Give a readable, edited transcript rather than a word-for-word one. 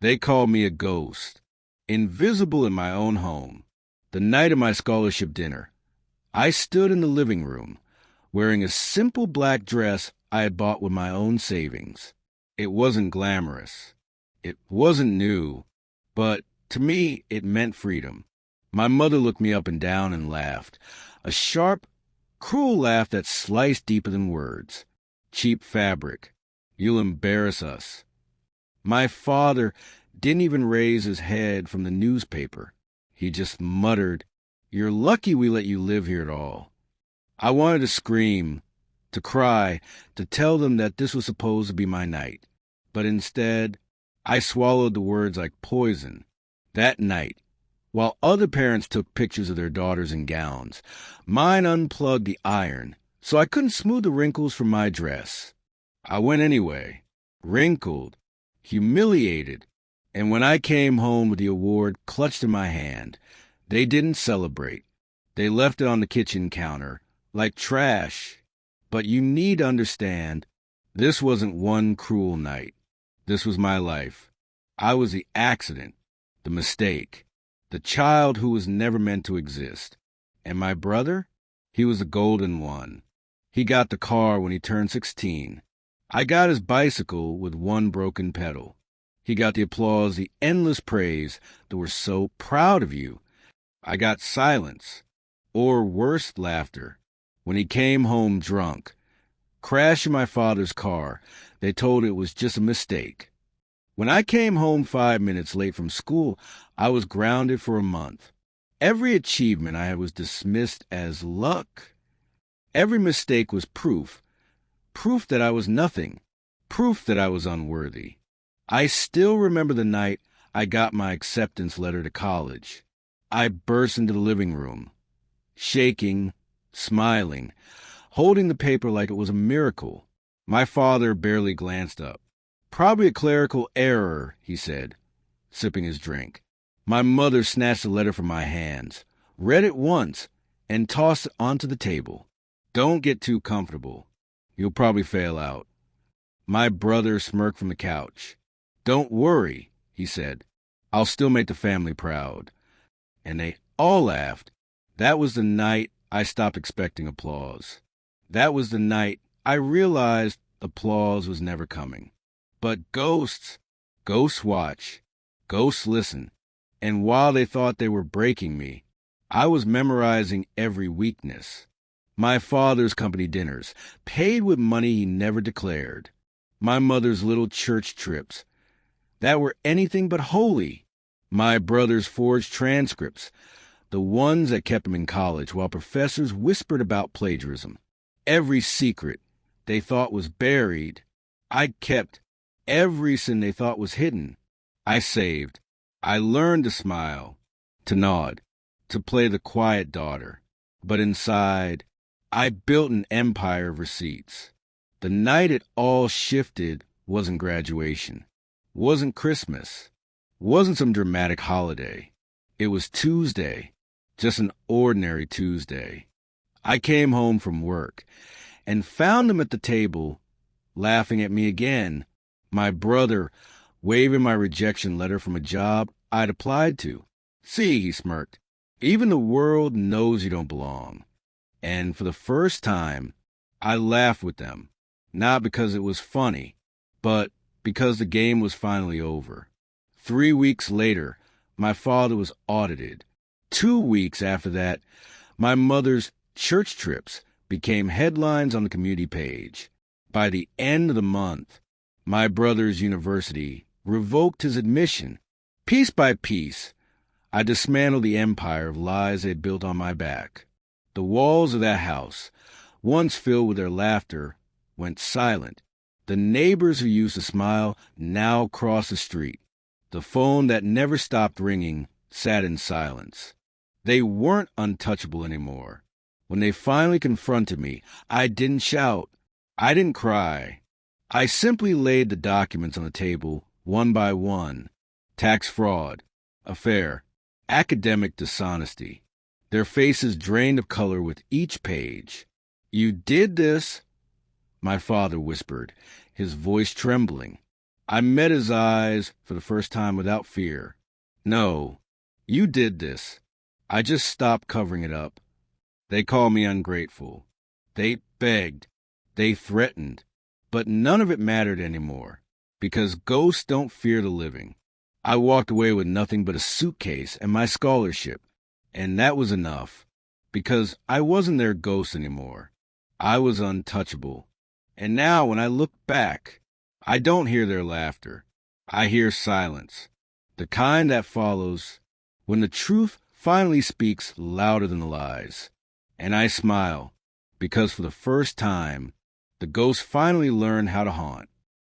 They called me a ghost, invisible in my own home. The night of my scholarship dinner, I stood in the living room, wearing a simple black dress I had bought with my own savings. It wasn't glamorous. It wasn't new, but to me, it meant freedom. My mother looked me up and down and laughed, a sharp, cruel laugh that sliced deeper than words. Cheap fabric. You'll embarrass us. My father didn't even raise his head from the newspaper. He just muttered, "You're lucky we let you live here at all." I wanted to scream, to cry, to tell them that this was supposed to be my night. But instead, I swallowed the words like poison. That night, while other parents took pictures of their daughters in gowns, mine unplugged the iron, so I couldn't smooth the wrinkles from my dress. I went anyway, wrinkled, humiliated, and when I came home with the award clutched in my hand, they didn't celebrate. They left it on the kitchen counter, like trash. But you need to understand, this wasn't one cruel night. This was my life. I was the accident, the mistake, the child who was never meant to exist. And my brother? He was the golden one. He got the car when he turned 16. I got his bicycle with one broken pedal. He got the applause, the endless praise, that "we're so proud of you." I got silence, or worse, laughter. When he came home drunk, crashing my father's car, they told it was just a mistake. When I came home 5 minutes late from school, I was grounded for a month. Every achievement I had was dismissed as luck. Every mistake was proof that I was nothing, proof that I was unworthy. I still remember the night I got my acceptance letter to college. I burst into the living room, shaking, smiling, holding the paper like it was a miracle. My father barely glanced up. "Probably a clerical error," he said, sipping his drink. My mother snatched the letter from my hands, read it once, and tossed it onto the table. "Don't get too comfortable. You'll probably fail out." My brother smirked from the couch. "Don't worry," he said. "I'll still make the family proud." And they all laughed. That was the night I stopped expecting applause. That was the night I realized applause was never coming. But ghosts watch, ghosts listen. And while they thought they were breaking me, I was memorizing every weakness. My father's company dinners, paid with money he never declared. My mother's little church trips that were anything but holy. My brother's forged transcripts, the ones that kept him in college while professors whispered about plagiarism. Every secret they thought was buried, I kept. Every sin they thought was hidden, I saved. I learned to smile, to nod, to play the quiet daughter. But inside, I built an empire of receipts. The night it all shifted wasn't graduation, wasn't Christmas, wasn't some dramatic holiday. It was Tuesday, just an ordinary Tuesday. I came home from work and found him at the table, laughing at me again. My brother waving my rejection letter from a job I'd applied to. "See," he smirked, "even the world knows you don't belong." And for the first time, I laughed with them, not because it was funny, but because the game was finally over. 3 weeks later, my father was audited. 2 weeks after that, my mother's church trips became headlines on the community page. By the end of the month, my brother's university revoked his admission. Piece by piece, I dismantled the empire of lies they had built on my back. The walls of that house, once filled with their laughter, went silent. The neighbors who used to smile now crossed the street. The phone that never stopped ringing sat in silence. They weren't untouchable anymore. When they finally confronted me, I didn't shout. I didn't cry. I simply laid the documents on the table, one by one. Tax fraud, affair, academic dishonesty. Their faces drained of color with each page. "You did this," my father whispered, his voice trembling. I met his eyes for the first time without fear. No, you did this. I just stopped covering it up. They called me ungrateful. They begged. They threatened. But none of it mattered anymore, because ghosts don't fear the living. I walked away with nothing but a suitcase and my scholarship, and that was enough, because I wasn't their ghost anymore. I was untouchable. And now when I look back, I don't hear their laughter. I hear silence, the kind that follows when the truth finally speaks louder than the lies. And I smile, because for the first time, the ghosts finally learned how to haunt.